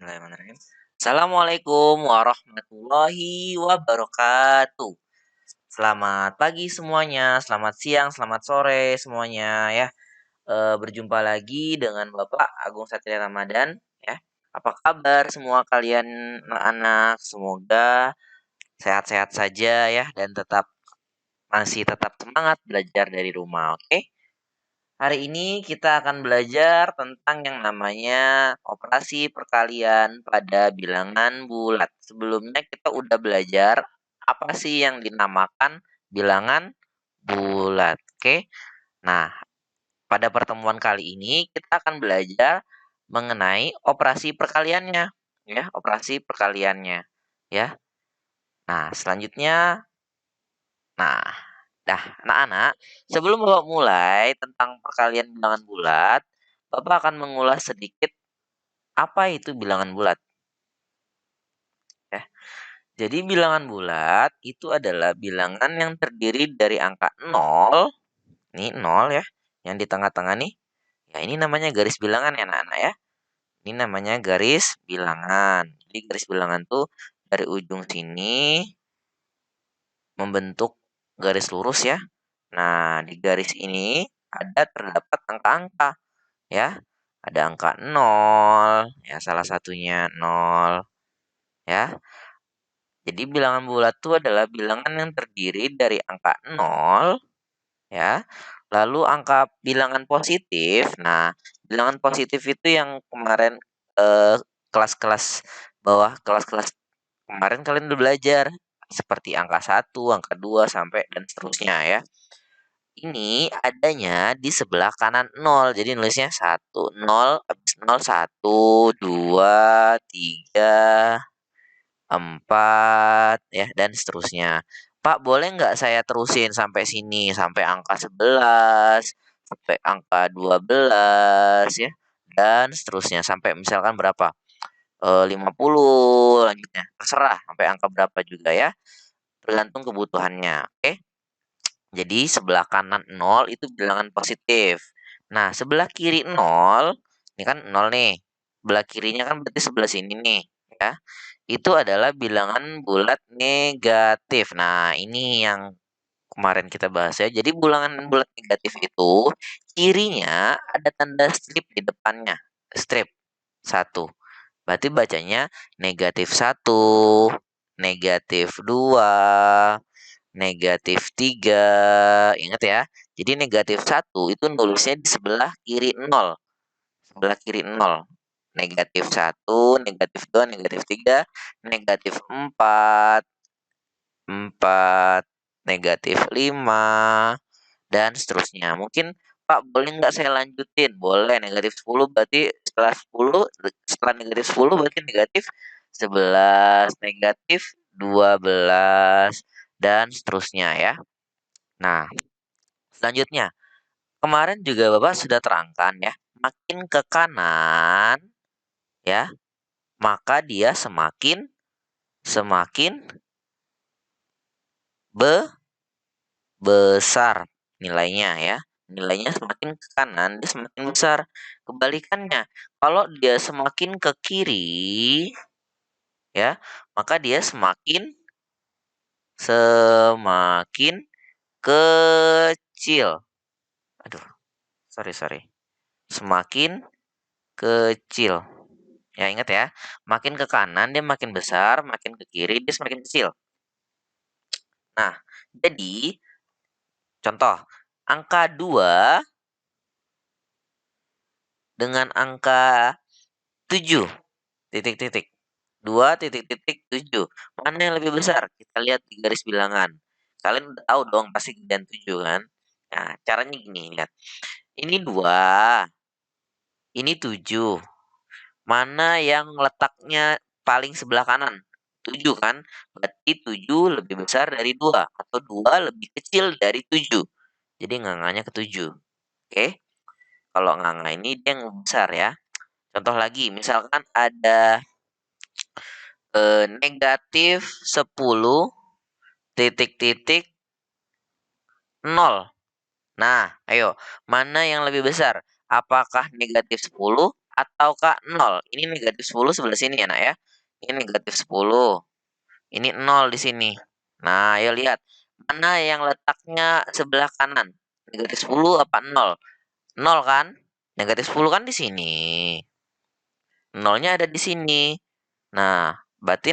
Bismillahirrahmanirrahim. Assalamualaikum warahmatullahi wabarakatuh. Selamat pagi semuanya, selamat siang, selamat sore semuanya ya. Berjumpa lagi dengan Bapak Agung Satria Ramadan ya. Apa kabar semua kalian anak-anak? Semoga sehat-sehat saja ya dan masih tetap semangat belajar dari rumah, oke? Hari ini kita akan belajar tentang yang namanya operasi perkalian pada bilangan bulat. Sebelumnya kita udah belajar apa sih yang dinamakan bilangan bulat. Oke. Nah, pada pertemuan kali ini kita akan belajar mengenai operasi perkaliannya, ya, operasi perkaliannya, ya. Nah, selanjutnya nah, anak-anak, sebelum Bapak mulai tentang perkalian bilangan bulat, Bapak akan mengulas sedikit apa itu bilangan bulat, ya. Jadi bilangan bulat itu adalah bilangan yang terdiri dari angka 0, nih 0 ya, yang di tengah-tengah nih. Ya, ini namanya garis bilangan ya anak-anak ya. Ini namanya garis bilangan. Jadi garis bilangan tuh dari ujung sini membentuk garis lurus ya. Nah, di garis ini terdapat angka-angka ya. Ada angka 0, ya salah satunya 0 ya. Jadi bilangan bulat itu adalah bilangan yang terdiri dari angka 0 ya. Lalu angka bilangan positif. Nah, bilangan positif itu yang kemarin eh, kelas-kelas bawah, kelas-kelas kemarin kalian udah belajar seperti angka 1, angka 2 sampai dan seterusnya ya. Ini adanya di sebelah kanan 0. Jadi nulisnya 1, 0, habis 0, 1, 2, 3, 4, ya, dan seterusnya. Pak, boleh nggak saya terusin sampai sini, sampai angka 11, sampai angka 12, ya, dan seterusnya. Sampai misalkan berapa? 50 lanjutnya. Terserah sampai angka berapa juga ya. Tergantung kebutuhannya. Oke. Jadi sebelah kanan 0 itu bilangan positif. Nah, sebelah kiri 0, ini kan 0 nih. Sebelah kirinya kan berarti sebelah sini nih, ya. Itu adalah bilangan bulat negatif. Nah, ini yang kemarin kita bahas ya. Jadi bilangan bulat negatif itu kirinya ada tanda strip di depannya. Strip 1. Berarti bacanya negatif 1, negatif 2, negatif 3, ingat ya. Jadi negatif 1 itu nulisnya di sebelah kiri 0. Sebelah kiri 0. Negatif 1, negatif 2, negatif 3, negatif 4, 4, negatif 5, dan seterusnya. Mungkin, Pak, boleh nggak saya lanjutin? Boleh, negatif 10 berarti setelah negatif 10 berarti negatif 11, negatif 12, dan seterusnya ya. Nah, selanjutnya, kemarin juga Bapak sudah terangkan ya, makin ke kanan ya, maka dia semakin semakin besar nilainya ya. Nilainya semakin ke kanan, dia semakin besar. Kebalikannya, kalau dia semakin ke kiri ya, maka dia semakin semakin kecil. Aduh, sorry. Semakin kecil. Ya, ingat ya. Makin ke kanan dia makin besar, makin ke kiri dia semakin kecil. Nah, jadi contoh, angka 2 dengan angka 7 titik-titik. 2 titik-titik 7. Mana yang lebih besar? Kita lihat di garis bilangan. Kalian udah tahu dong pasti gedean 7 kan? Nah, caranya gini, lihat. Ini 2, ini 7. Mana yang letaknya paling sebelah kanan? 7 kan? Berarti 7 lebih besar dari 2 atau 2 lebih kecil dari 7. Jadi nganganya ke 7. Oke? Kalau nganga ini dia yang besar ya. Contoh lagi, misalkan ada negatif 10 titik-titik 0. Nah, ayo, mana yang lebih besar? Apakah negatif 10 ataukah 0? Ini negatif 10 sebelah sini ya, Nak, ya. Ini negatif 10. Ini 0 di sini. Nah, ayo lihat. Mana yang letaknya sebelah kanan? Negatif 10 apa 0? 0 kan? Negatif 10 kan di sini. 0-nya ada di sini. Nah, berarti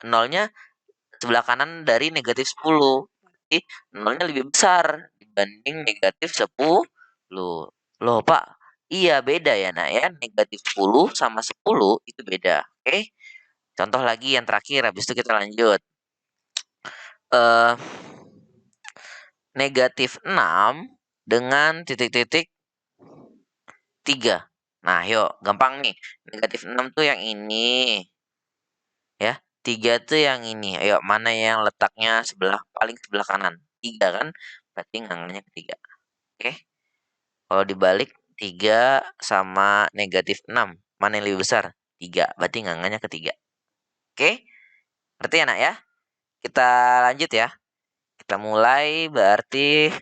nolnya sebelah kanan dari negatif 10. Jadi, nolnya lebih besar dibanding negatif 10. Loh, Pak. Iya, beda ya, Nak, ya. Negatif 10 sama 10 itu beda. Oke? Contoh lagi yang terakhir, habis itu kita lanjut. Eh, negatif 6 dengan titik-titik 3. Nah, yuk, gampang nih. Negatif 6 tuh yang ini. Ya, 3 tuh yang ini. Ayo, mana yang letaknya paling sebelah kanan? 3 kan? Berarti nganganya ke 3. Oke. Kalau dibalik 3 sama negatif 6, mana yang lebih besar? 3. Berarti nganganya ke 3. Oke? Ngerti ya, Nak, ya? Kita lanjut ya. Kita mulai berarti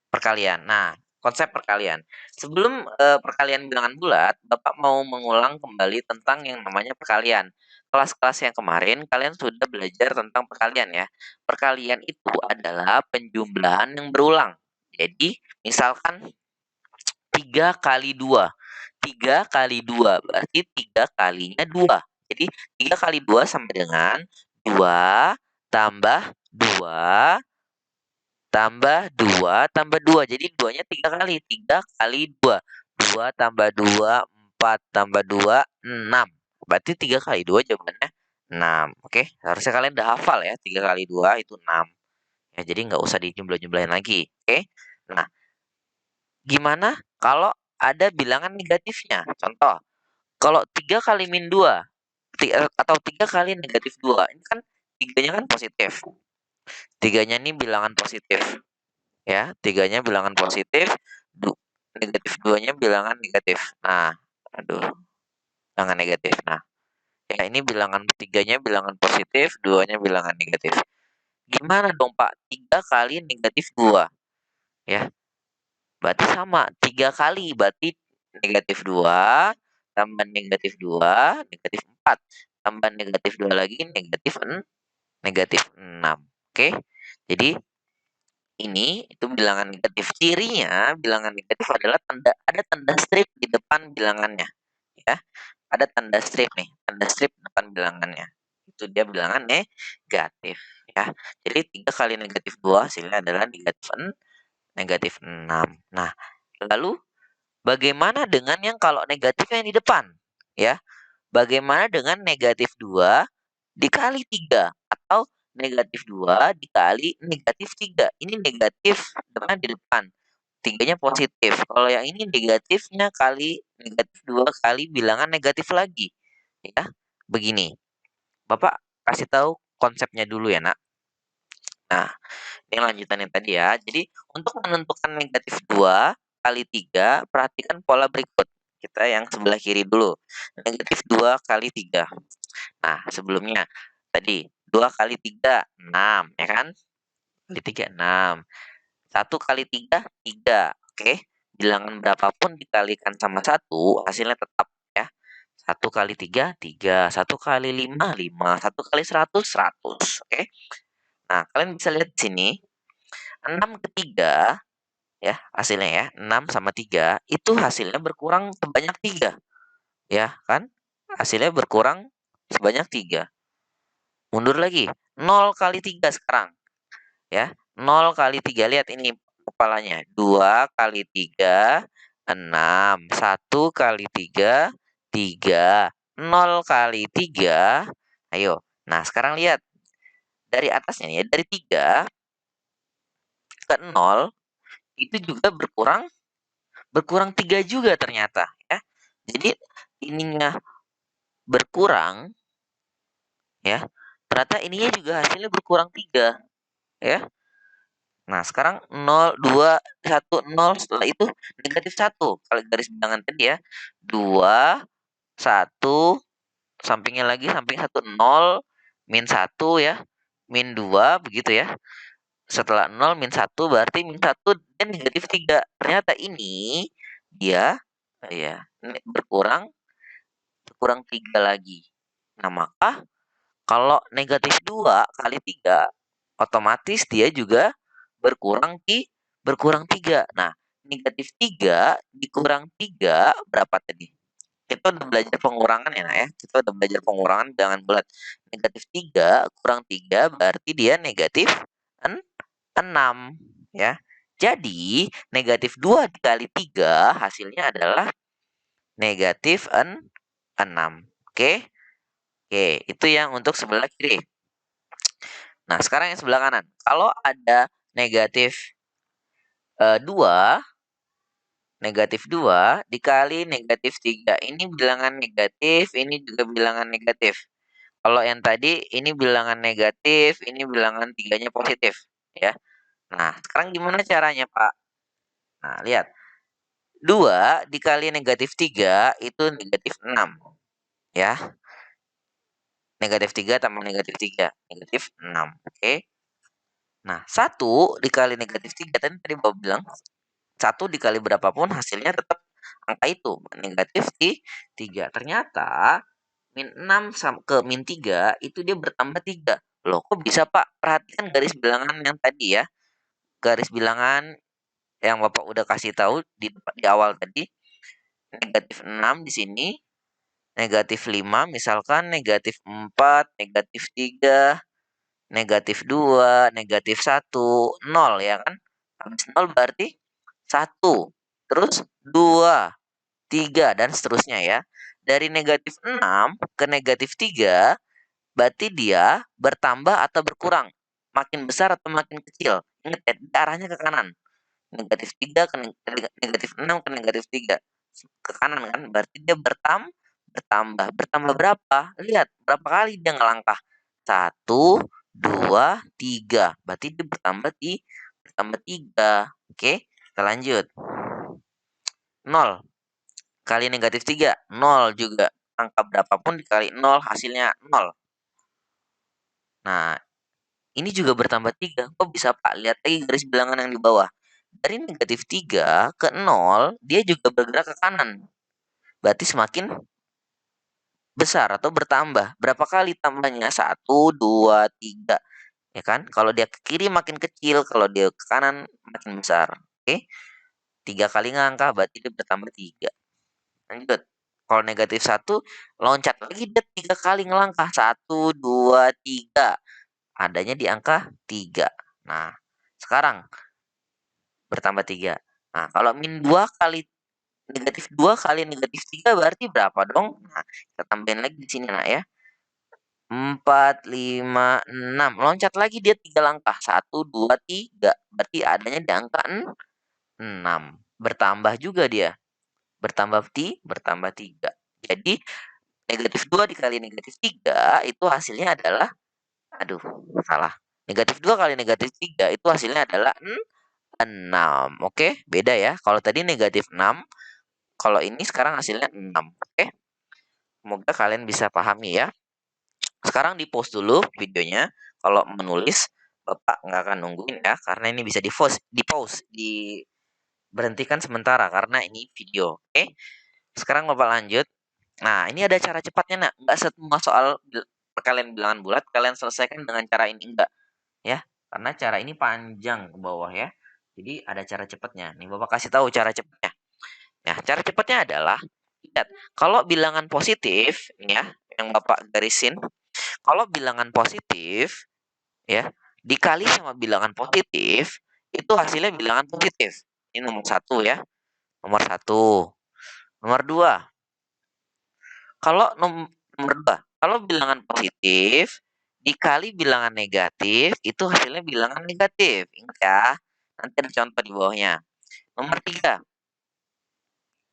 perkalian. Nah, konsep perkalian. Sebelum perkalian bilangan bulat, Bapak mau mengulang kembali tentang yang namanya perkalian. Kelas-kelas yang kemarin kalian sudah belajar tentang perkalian ya. Perkalian itu adalah penjumlahan yang berulang. Jadi, misalkan 3 kali 2. 3 kali 2 berarti 3 kalinya 2. Jadi, 3 kali 2 sama dengan 2 tambah 2 tambah 2 tambah 2. Jadi 2-nya 3 kali. 3 kali 2. 2 tambah 2, 4 tambah 2, 6. Berarti 3 kali 2 jawabannya 6. Oke, harusnya kalian udah hafal ya. 3 kali 2 itu 6. Ya, jadi nggak usah dijumlah-jumlahin lagi. Oke. Nah, gimana kalau ada bilangan negatifnya? Contoh, kalau 3 kali min 2 atau 3 kali negatif 2. Ini kan 3-nya kan positif. 3-nya ini bilangan positif. Ya, 3-nya bilangan positif, negatif 2-nya bilangan negatif. Nah, aduh, bilangan negatif. Nah, ya ini bilangan 3-nya bilangan positif, 2-nya bilangan negatif. Gimana dong, Pak? 3 kali negatif 2. Ya, berarti sama. 3 kali, berarti negatif 2, tambah negatif 2, negatif 4. Tambah negatif 2 lagi, negatif 6. Oke? Jadi, ini itu bilangan negatif. Cirinya bilangan negatif adalah ada tanda strip di depan bilangannya, ya. Ada tanda strip nih, tanda strip depan bilangannya. Itu dia bilangan negatif, ya. Jadi 3 kali negatif 2 hasilnya adalah negatif 6. Nah, lalu bagaimana dengan yang kalau negatifnya di depan, ya? Bagaimana dengan negatif 2 dikali 3 atau negatif 2 dikali negatif 3. Ini negatif dengan di depan. 3-nya positif. Kalau yang ini negatifnya kali negatif 2 kali bilangan negatif lagi. Ya, begini. Bapak kasih tahu konsepnya dulu ya, Nak. Nah, ini lanjutan yang tadi ya. Jadi, untuk menentukan negatif 2 kali 3, perhatikan pola berikut. Kita yang sebelah kiri dulu. Negatif 2 kali 3. Nah, sebelumnya tadi 2 kali 3, 6, ya kan? Kali 3, 6. 1 kali 3, 3. Oke. Bilangan berapapun dikalikan sama 1, hasilnya tetap ya. 1 kali 3, 3. 1 kali 5, 5. 1 kali 100, 100. Oke. Nah, kalian bisa lihat di sini. 6 ke 3, ya, hasilnya ya. 6 sama 3, itu hasilnya berkurang sebanyak 3. Ya, kan? Hasilnya berkurang sebanyak 3. Mundur lagi. 0 kali 3 sekarang. Ya, 0 kali 3. Lihat ini kepalanya. 2 kali 3, 6. 1 kali 3, 3. 0 kali 3. Ayo. Nah, sekarang lihat. Dari atasnya nih ya. Dari 3 ke 0. Itu juga berkurang 3 juga ternyata. Ya. Jadi, ininya berkurang. Ya. Ternyata ininya juga hasilnya berkurang 3. Ya. Nah, sekarang 0, 2, 1, 0, setelah itu negatif 1. Kalau garis bilangan tadi ya. 2, 1, sampingnya lagi, samping 1, 0, min 1 ya. Min 2, begitu ya. Setelah 0, min 1, berarti min 1 dan negatif 3. Ternyata ini dia Iya, berkurang 3 lagi. Nah, maka kalau negatif 2 kali 3, otomatis dia juga berkurang 3. Nah, negatif 3 dikurang 3 berapa tadi? Kita udah belajar pengurangan ya, Nak, ya. Kita udah belajar pengurangan bilangan bulat. Negatif 3 kurang 3 berarti dia negatif 6, ya. Jadi, negatif 2 dikali 3 hasilnya adalah negatif 6. Oke? Oke, itu yang untuk sebelah kiri. Nah, sekarang yang sebelah kanan. Kalau ada negatif 2, negatif 2 dikali negatif 3. Ini bilangan negatif, ini juga bilangan negatif. Kalau yang tadi ini bilangan negatif, ini bilangan 3-nya positif, ya. Nah, sekarang gimana caranya, Pak? Nah, lihat. 2 dikali negatif 3 itu negatif 6, ya. Negatif 3 tambah negatif 3, negatif 6, oke. Nah, 1 dikali negatif 3 tadi Bapak bilang, 1 dikali berapapun hasilnya tetap angka itu, negatif 3. Ternyata min 6 ke min 3 itu dia bertambah 3. Loh, kok bisa, Pak? Perhatikan garis bilangan yang tadi ya. Garis bilangan yang Bapak udah kasih tahu di awal tadi, negatif 6 di sini, negatif 5 misalkan, negatif 4, negatif 3, negatif 2, negatif 1, 0 ya kan? Habis 0 berarti 1, terus 2, 3, dan seterusnya ya. Dari negatif 6 ke negatif 3, berarti dia bertambah atau berkurang. Makin besar atau makin kecil. Ingat ya, arahnya ke kanan. Negatif 3 ke negatif 6 ke negatif 3. Ke kanan kan, berarti dia bertambah. Bertambah berapa? Lihat, berapa kali dia ngelangkah. 1, 2, 3. Berarti dia bertambah 3. Oke, kita lanjut. 0 kali negatif 3, 0 juga. Angka berapapun dikali 0 hasilnya 0. Nah, ini juga bertambah 3. Kok bisa, Pak? Lihat lagi garis bilangan yang di bawah. Dari negatif 3 ke 0, dia juga bergerak ke kanan. Berarti semakin besar atau bertambah. Berapa kali tambahnya? 1, 2, 3. Ya kan? Kalau dia ke kiri makin kecil, kalau dia ke kanan makin besar. Oke? 3 kali ngangka berarti dia bertambah 3. Lanjut. Kalau negatif 1, loncat lagi dia 3 kali ngelangkah. 1, 2, 3. Adanya di angka 3. Nah, sekarang bertambah 3. Nah, kalau min 2 kali negatif 2 kali negatif 3 berarti berapa dong? Nah, kita tambahin lagi di sini, Nak, ya. 4, 5, 6. Loncat lagi dia 3 langkah. 1, 2, 3. Berarti adanya di angka 6. Bertambah juga dia. Bertambah 3. Jadi, negatif 2 dikali negatif 3 itu hasilnya adalah, aduh, salah. Negatif 2 kali negatif 3 itu hasilnya adalah 6. Oke, beda ya. Kalau tadi negatif 6, kalau ini sekarang hasilnya 6. Oke, semoga kalian bisa pahami ya. Sekarang di-pause dulu videonya. Kalau menulis, Bapak nggak akan nungguin ya, karena ini bisa di-pause, diberhentikan sementara karena ini video. Oke, sekarang Bapak lanjut. Nah, ini ada cara cepatnya, Nak. Nggak semua soal kalian bilangan bulat, kalian selesaikan dengan cara ini, enggak. Ya, karena cara ini panjang ke bawah ya. Jadi ada cara cepatnya. Nih Bapak kasih tahu cara cepatnya. Nah, cara cepatnya adalah, lihat, kalau bilangan positif, ini ya, yang Bapak garisin, kalau bilangan positif, ya, dikali sama bilangan positif, itu hasilnya bilangan positif. Ini nomor 1 ya. Nomor 1. Nomor 2. Kalau nomor 2, kalau bilangan positif dikali bilangan negatif, itu hasilnya bilangan negatif. Ingat ya. Nanti ada contoh di bawahnya. Nomor 3.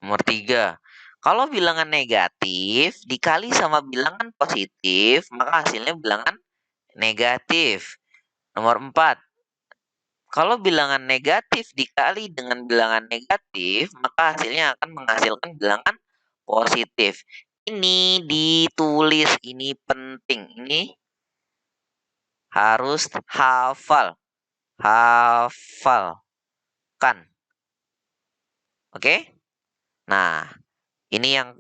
Nomor 3. Kalau bilangan negatif dikali sama bilangan positif, maka hasilnya bilangan negatif. Nomor 4. Kalau bilangan negatif dikali dengan bilangan negatif, maka hasilnya akan menghasilkan bilangan positif. Ini ditulis, ini penting. Ini harus hafal. Hafalkan. Oke? Nah, ini yang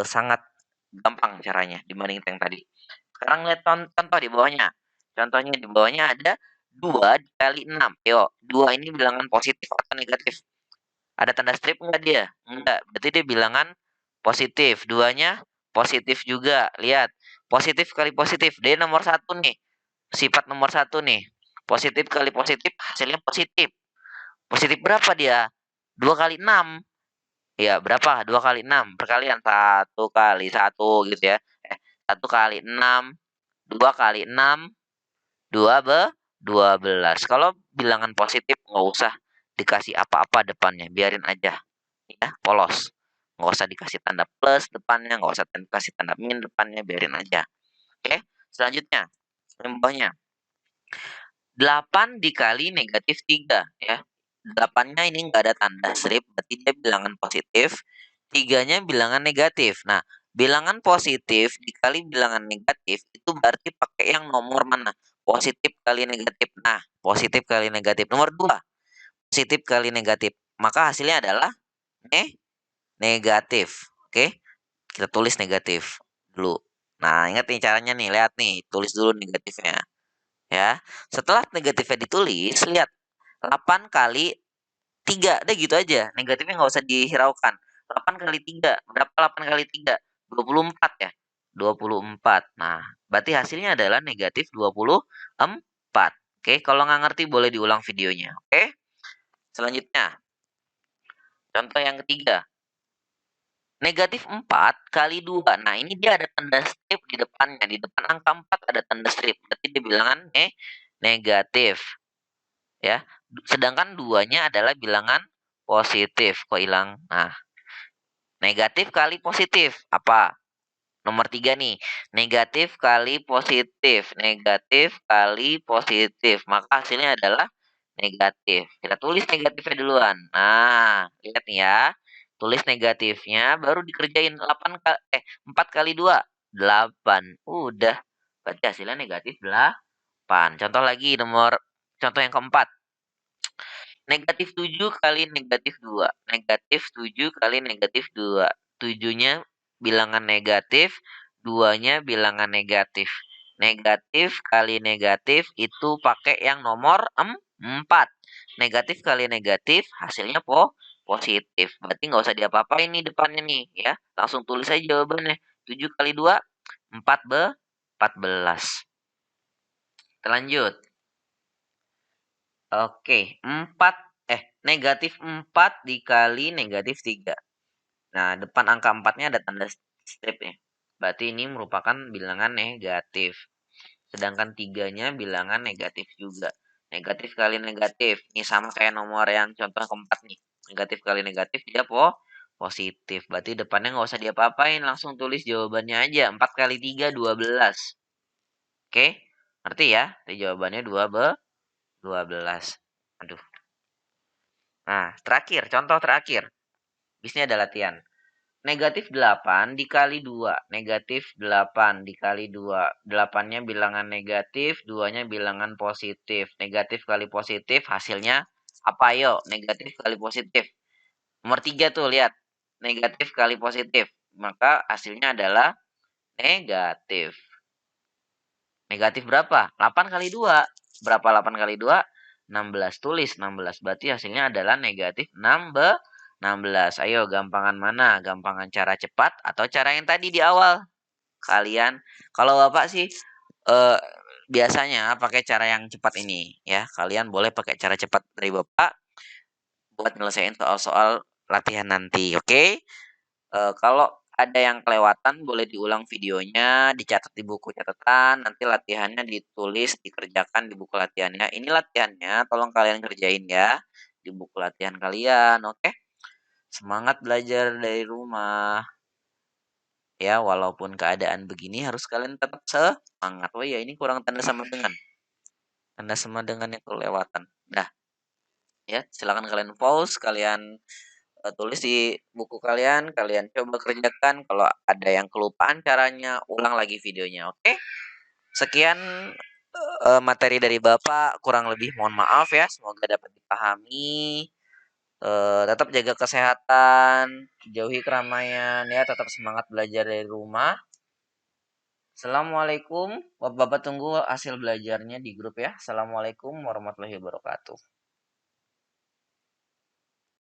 sangat gampang caranya dibanding yang tadi. Sekarang lihat contoh di bawahnya. Contohnya di bawahnya ada 2 dikali 6. Yuk, 2 ini bilangan positif atau negatif? Ada tanda strip enggak dia? Enggak, berarti dia bilangan positif. 2-nya positif juga. Lihat, positif kali positif. Dia nomor 1 nih. Sifat nomor 1 nih. Positif kali positif, hasilnya positif. Positif berapa dia? 2 kali 6. Ya, berapa? 2 kali 6. Perkalian 1 kali 1 gitu ya. 1 kali 6. 2 kali 6. 12. Kalau bilangan positif nggak usah dikasih apa-apa depannya. Biarin aja. Ya, polos. Nggak usah dikasih tanda plus depannya. Nggak usah dikasih tanda min depannya. Biarin aja. Oke. Selanjutnya. Yang bawahnya. 8 dikali negatif 3 ya. 8-nya ini nggak ada tanda strip, berarti dia bilangan positif. 3-nya bilangan negatif. Nah, bilangan positif dikali bilangan negatif itu berarti pakai yang nomor mana? Positif kali negatif. Nah, positif kali negatif. Nomor 2, positif kali negatif. Maka hasilnya adalah negatif. Oke, kita tulis negatif dulu. Nah, ingat nih caranya nih, lihat nih, tulis dulu negatifnya. Ya, setelah negatifnya ditulis, lihat 8 kali 3, udah gitu aja, negatifnya nggak usah dihiraukan. 8 kali 3, berapa 8 kali 3? 24 ya? 24. Nah, berarti hasilnya adalah negatif 24. Oke, kalau nggak ngerti boleh diulang videonya. Oke, selanjutnya, contoh yang ketiga. Negatif 4 kali 2. Nah, ini dia ada tanda strip di depannya. Di depan angka 4 ada tanda strip. Berarti dia bilangan negatif. Ya, sedangkan 2-nya adalah bilangan positif. Kok hilang? Nah, negatif kali positif. Apa? Nomor 3 nih. Negatif kali positif. Negatif kali positif. Maka hasilnya adalah negatif. Kita tulis negatifnya duluan. Nah, lihat nih ya. Tulis negatifnya, baru dikerjain 4 kali 2. 8. Udah. Berarti hasilnya negatif 8. Contoh yang keempat. Negatif 7 kali negatif 2. Negatif 7 kali negatif 2. 7-nya bilangan negatif, 2-nya bilangan negatif. Negatif kali negatif itu pakai yang nomor 4. Negatif kali negatif hasilnya positif. Berarti nggak usah diapa-apain nih depannya nih ya. Langsung tulis aja jawabannya. 7 kali 2, 14. Terlanjut. Oke, negatif 4 dikali negatif 3. Nah, depan angka 4-nya ada tanda strip nih. Berarti ini merupakan bilangan negatif. Sedangkan 3-nya bilangan negatif juga. Negatif kali negatif. Ini sama kayak nomor yang contoh keempat nih. Negatif kali negatif dia positif. Berarti depannya nggak usah diapa-apain. Langsung tulis jawabannya aja. 4 kali 3, 12. Oke, ngerti ya? Jadi jawabannya 12. Aduh. Nah, terakhir, contoh terakhir. Di sini ada latihan. Negatif 8 dikali 2. Negatif 8 dikali 2. 8-nya bilangan negatif, 2-nya bilangan positif. Negatif kali positif, hasilnya apa? Ayo, negatif kali positif. Nomor 3 tuh, lihat. Negatif kali positif. Maka hasilnya adalah negatif. Negatif berapa? 8 kali 2. Berapa 8 kali 2? 16. Tulis 16. Berarti hasilnya adalah negatif 16. Ayo, gampangan mana? Gampangan cara cepat atau cara yang tadi di awal? Kalian, kalau Bapak sih biasanya pakai cara yang cepat ini ya. Kalian boleh pakai cara cepat dari Bapak buat nyelesain soal-soal latihan nanti, oke? Kalau ada yang kelewatan boleh diulang videonya, dicatat di buku catatan, nanti latihannya ditulis, dikerjakan di buku latihannya. Ini latihannya, tolong kalian kerjain ya di buku latihan kalian, oke? Semangat belajar dari rumah. Ya, walaupun keadaan begini harus kalian tetap semangat. Oh ya, ini kurang tanda sama dengan. Tanda sama dengan yang kelewatan. Dah, ya, silakan kalian pause, kalian tulis di buku kalian, kalian coba kerjakan. Kalau ada yang kelupaan caranya, ulang lagi videonya, oke? Sekian materi dari Bapak, kurang lebih mohon maaf ya, semoga dapat dipahami. Tetap jaga kesehatan, jauhi keramaian ya, tetap semangat belajar dari rumah. Assalamualaikum. Bapak tunggu hasil belajarnya di grup ya. Assalamualaikum warahmatullahi wabarakatuh.